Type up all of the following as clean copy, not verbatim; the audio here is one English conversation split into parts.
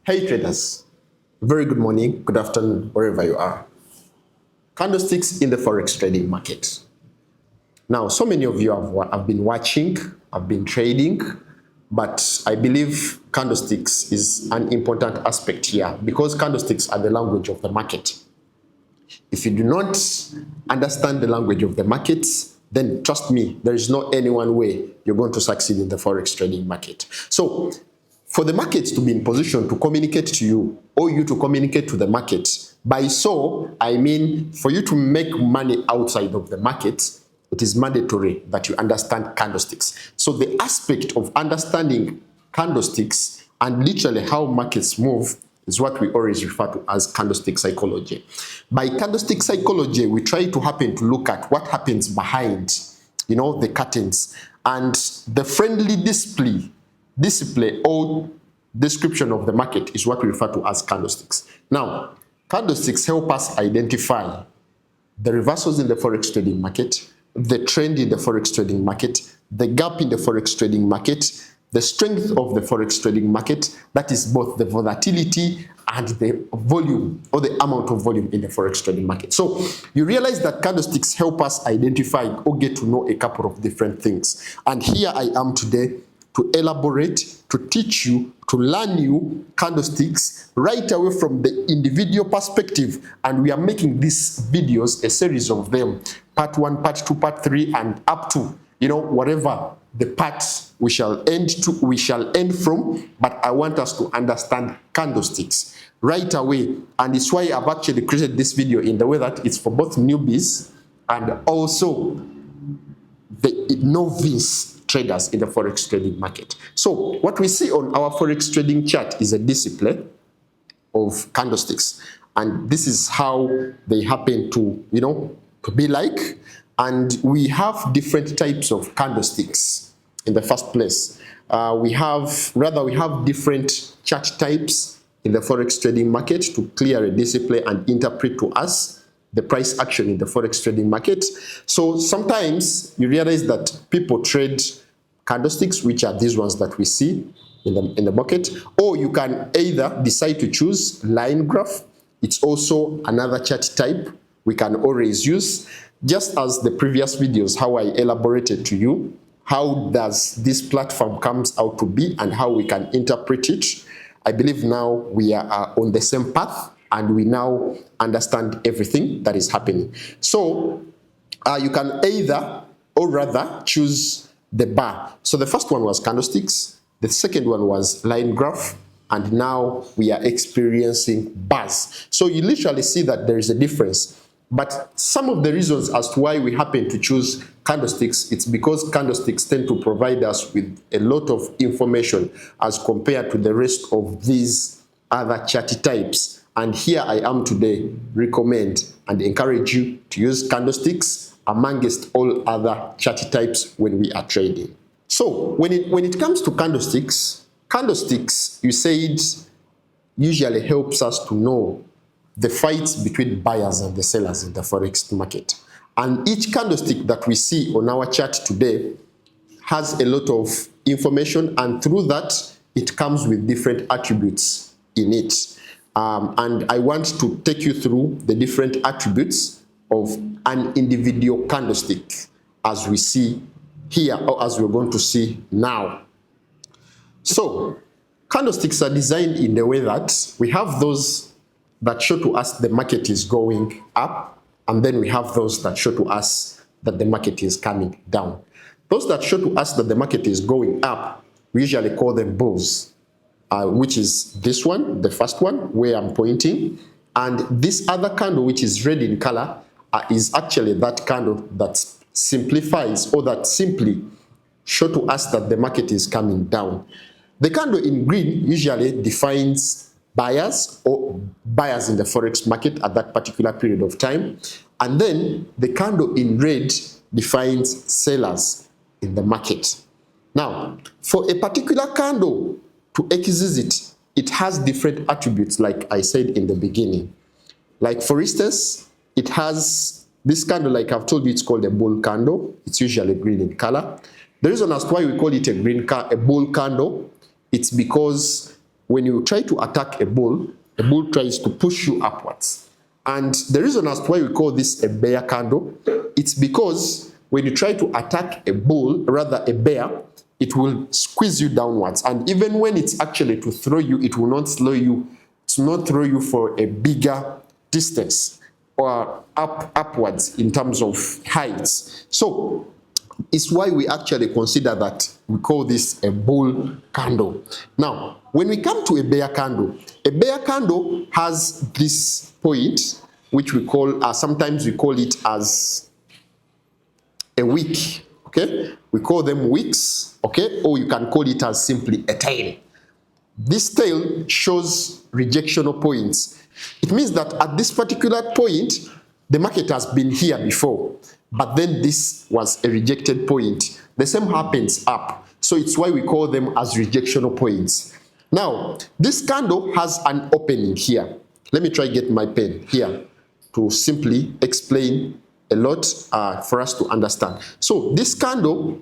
Hey traders, very good morning, good afternoon, wherever you are. Candlesticks in the Forex trading market. Now, so many of you have been watching, have been trading, but I believe candlesticks is an important aspect here because candlesticks are the language of the market. If you do not understand the language of the markets, then trust me, there is no any one way you're going to succeed in the Forex trading market. So, for the markets to be in position to communicate to you or you to communicate to the market, by so, I mean for you to make money outside of the market, it is mandatory that you understand candlesticks. So the aspect of understanding candlesticks and literally how markets move is what we always refer to as candlestick psychology. By candlestick psychology, we try to look at what happens behind, the curtains, and the friendly display or description of the market is what we refer to as candlesticks. Now, candlesticks help us identify the reversals in the Forex trading market, the trend in the Forex trading market, the gap in the Forex trading market, the strength of the Forex trading market, that is both the volatility and the volume or the amount of volume in the Forex trading market. So you realize that candlesticks help us identify or get to know a couple of different things. And here I am today to elaborate, to teach you, to learn you candlesticks right away from the individual perspective. And we are making these videos, a series of them, part 1, part 2, part 3, and up to, whatever the parts we shall end from. But I want us to understand candlesticks right away. And it's why I've actually created this video in the way that it's for both newbies and also the novice traders in the Forex trading market. So what we see on our Forex trading chart is a display of candlesticks. And this is how they happen to, to be like. And we have different types of candlesticks in the first place. We have different chart types in the Forex trading market to clear a display and interpret to us the price action in the Forex trading market. So sometimes you realize that people trade candlesticks, which are these ones that we see in the market, or you can either decide to choose line graph. It's also another chart type we can always use, just as the previous videos, how I elaborated to you, how does this platform comes out to be and how we can interpret it. I believe now we are on the same path and we now understand everything that is happening. So you can either or rather choose the bar. So the first one was candlesticks, the second one was line graph, and now we are experiencing bars. So you literally see that there is a difference. But some of the reasons as to why we happen to choose candlesticks, it's because candlesticks tend to provide us with a lot of information as compared to the rest of these other chart types. And here I am today, recommend and encourage you to use candlesticks amongst all other chart types when we are trading. So when it comes to candlesticks, you said usually helps us to know the fights between buyers and the sellers in the Forex market. And each candlestick that we see on our chart today has a lot of information, and through that, it comes with different attributes in it. And I want to take you through the different attributes of an individual candlestick as we see here, or as we're going to see now. So, candlesticks are designed in the way that we have those that show to us the market is going up, and then we have those that show to us that the market is coming down. Those that show to us that the market is going up, we usually call them bulls, which is this one, the first one, where I'm pointing. And this other candle, which is red in color, is actually that candle that simplifies or that simply show to us that the market is coming down. The candle in green usually defines buyers or buyers in the Forex market at that particular period of time. And then the candle in red defines sellers in the market. Now, for a particular candle to exist, it has different attributes, like I said in the beginning. Like for instance, it has this candle, like I've told you, it's called a bull candle. It's usually green in color. The reason as to why we call it a bull candle, it's because when you try to attack a bull tries to push you upwards. And the reason as to why we call this a bear candle, it's because when you try to attack a bull, rather a bear, it will squeeze you downwards. And even when it's actually to throw you, it will not slow you, to not throw you for a bigger distance or upwards in terms of heights. So it's why we actually consider that we call this a bull candle. Now, when we come to a bear candle has this point, which we call, sometimes we call it as a wick, okay? We call them wicks, okay? Or you can call it as simply a tail. This tail shows rejectional points. It means that at this particular point, the market has been here before, but then this was a rejected point. The same happens up. So it's why we call them as rejectional points. Now, this candle has an opening here. Let me try get my pen here to simply explain a lot for us to understand. So this candle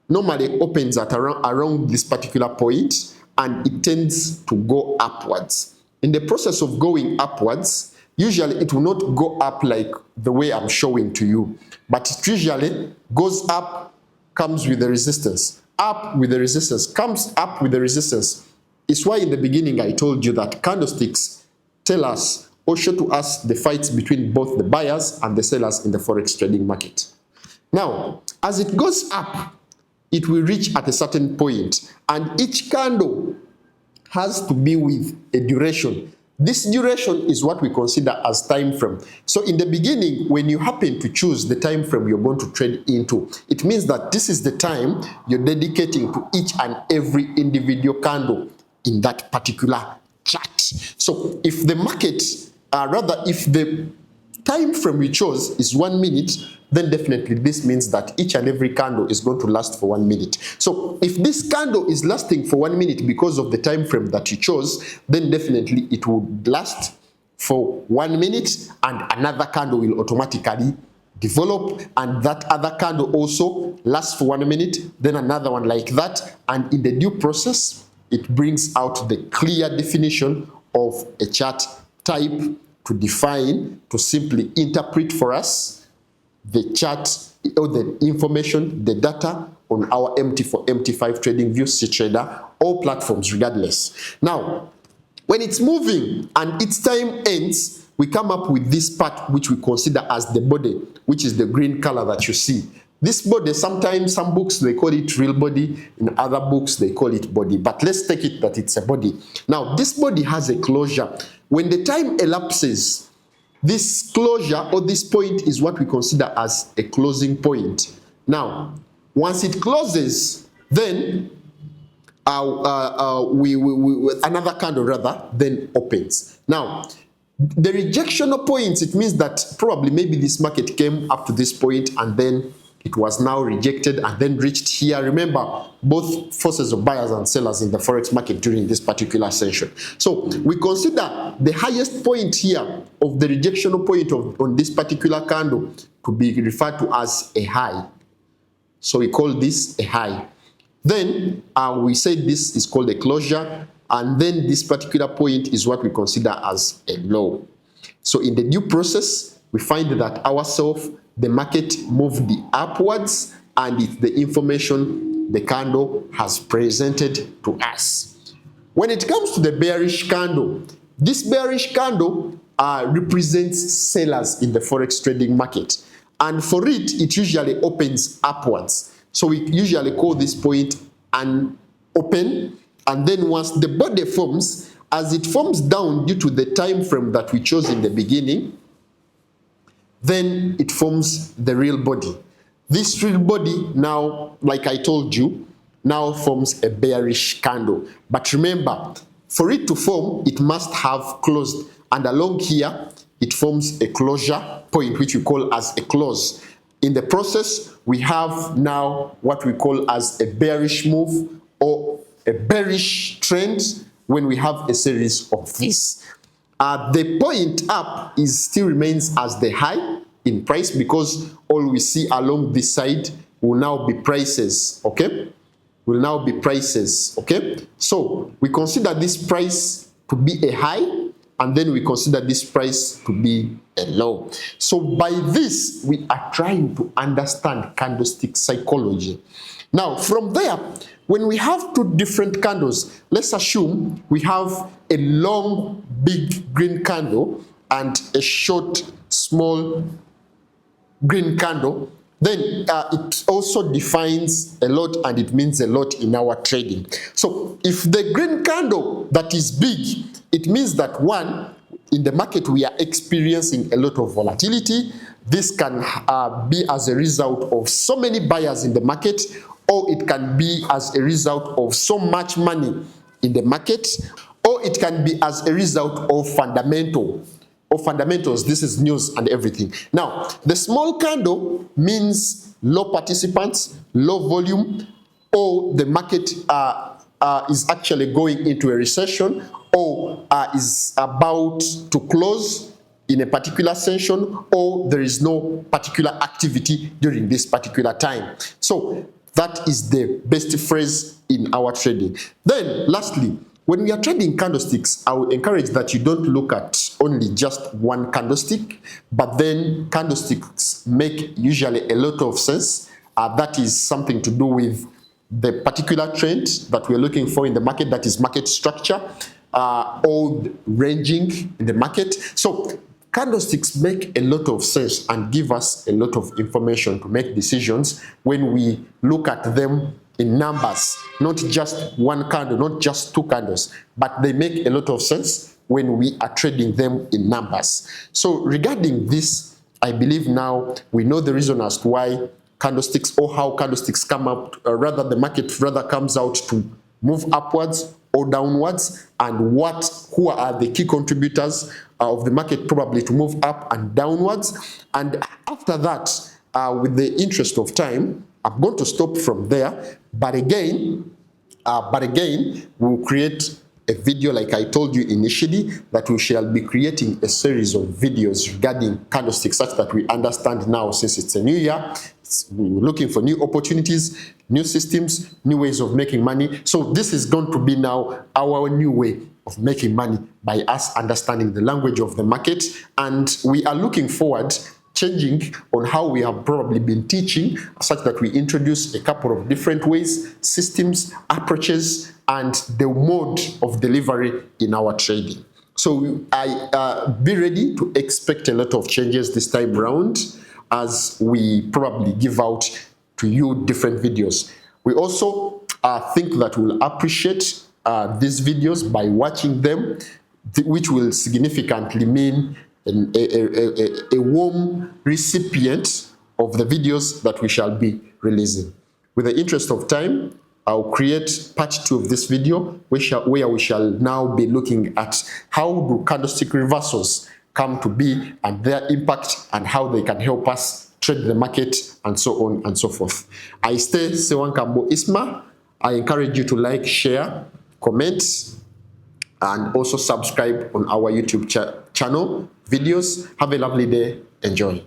normally opens at around this particular point, and it tends to go upwards. In the process of going upwards, usually it will not go up like the way I'm showing to you, but it usually goes up, comes with the resistance, up with the resistance, comes up with the resistance. It's why in the beginning I told you that candlesticks tell us or show to us the fights between both the buyers and the sellers in the forex trading market. Now, as it goes up, it will reach at a certain point, and each candle has to be with a duration. This duration is what we consider as time frame. So in the beginning, when you happen to choose the time frame you're going to trade into, it means that this is the time you're dedicating to each and every individual candle in that particular chart. So if the market, if the time frame we chose is 1 minute, then definitely this means that each and every candle is going to last for 1 minute. So if this candle is lasting for 1 minute because of the time frame that you chose, then definitely it would last for 1 minute, and another candle will automatically develop, and that other candle also lasts for 1 minute, then another one like that, and in the due process it brings out the clear definition of a chart type to define, to simply interpret for us the chart or the information, the data on our MT4, MT5 trading view, C-Trader, all platforms regardless. Now, when it's moving and its time ends, we come up with this part which we consider as the body, which is the green color that you see. This body, sometimes some books they call it real body, in other books they call it body, but let's take it that it's a body. Now, this body has a closure. When the time elapses, this closure or this point is what we consider as a closing point. Now, once it closes, then another candle rather then opens. Now, the rejectional points, it means that probably maybe this market came up to this point and then it was now rejected and then reached here. Remember, both forces of buyers and sellers in the forex market during this particular session. So we consider the highest point here of the rejectional point on this particular candle to be referred to as a high. So we call this a high. Then we said this is called a closure, and then this particular point is what we consider as a low. So in the due process, we find that ourselves, the market moved upwards, and it's the information the candle has presented to us. When it comes to the bearish candle, this bearish candle represents sellers in the forex trading market, and for it usually opens upwards. So we usually call this point an open, and then once the body forms, as it forms down due to the time frame that we chose in the beginning, then it forms the real body. This real body now, like I told you, now forms a bearish candle. But remember, for it to form, it must have closed, and along here it forms a closure point, which we call as a close. In the process, we have now what we call as a bearish move or a bearish trend when we have a series of these. The point up still remains as the high in price, because all we see along this side will now be prices, okay? will now be prices, okay? So we consider this price to be a high, and then we consider this price to be a low. So by this, we are trying to understand candlestick psychology. Now, from there, when we have two different candles, let's assume we have a long, big green candle and a short, small green candle, then it also defines a lot and it means a lot in our trading. So if the green candle that is big, it means that one, in the market we are experiencing a lot of volatility. This can be as a result of so many buyers in the market, or it can be as a result of so much money in the market, or it can be as a result of fundamentals. This is news and everything. Now, the small candle means low participants, low volume, or the market is actually going into a recession, or is about to close in a particular session, or there is no particular activity during this particular time. So that is the best phrase in our trading. Then lastly, when we are trading candlesticks, I would encourage that you don't look at only just one candlestick, but then candlesticks make usually a lot of sense. That is something to do with the particular trend that we're looking for in the market, that is market structure, or ranging in the market. So candlesticks make a lot of sense and give us a lot of information to make decisions when we look at them in numbers, not just one candle, not just two candles, but they make a lot of sense when we are trading them in numbers. So regarding this, I believe now we know the reason as to why candlesticks, or how candlesticks come up, rather the market rather comes out to move upwards or downwards, and who are the key contributors of the market probably to move up and downwards. And after that, with the interest of time, I'm going to stop from there, but again, we'll create a video, like I told you initially, that we shall be creating a series of videos regarding candlesticks, such that we understand now, since it's a new year, we're looking for new opportunities, new systems, new ways of making money. So this is going to be now our new way of making money, by us understanding the language of the market. And we are looking forward changing on how we have probably been teaching, such that we introduce a couple of different ways, systems, approaches, and the mode of delivery in our trading. So I be ready to expect a lot of changes this time around, as we probably give out to you different videos. We also think that we'll appreciate these videos by watching them, which will significantly mean a warm recipient of the videos that we shall be releasing. With the interest of time, I'll create part 2 of this video, where we shall now be looking at how do candlestick reversals come to be, and their impact, and how they can help us trade the market, and so on and so forth. I stay Sewankambo Isma. I encourage you to like, share, comment, and also subscribe on our YouTube channel videos. Have a lovely day. Enjoy.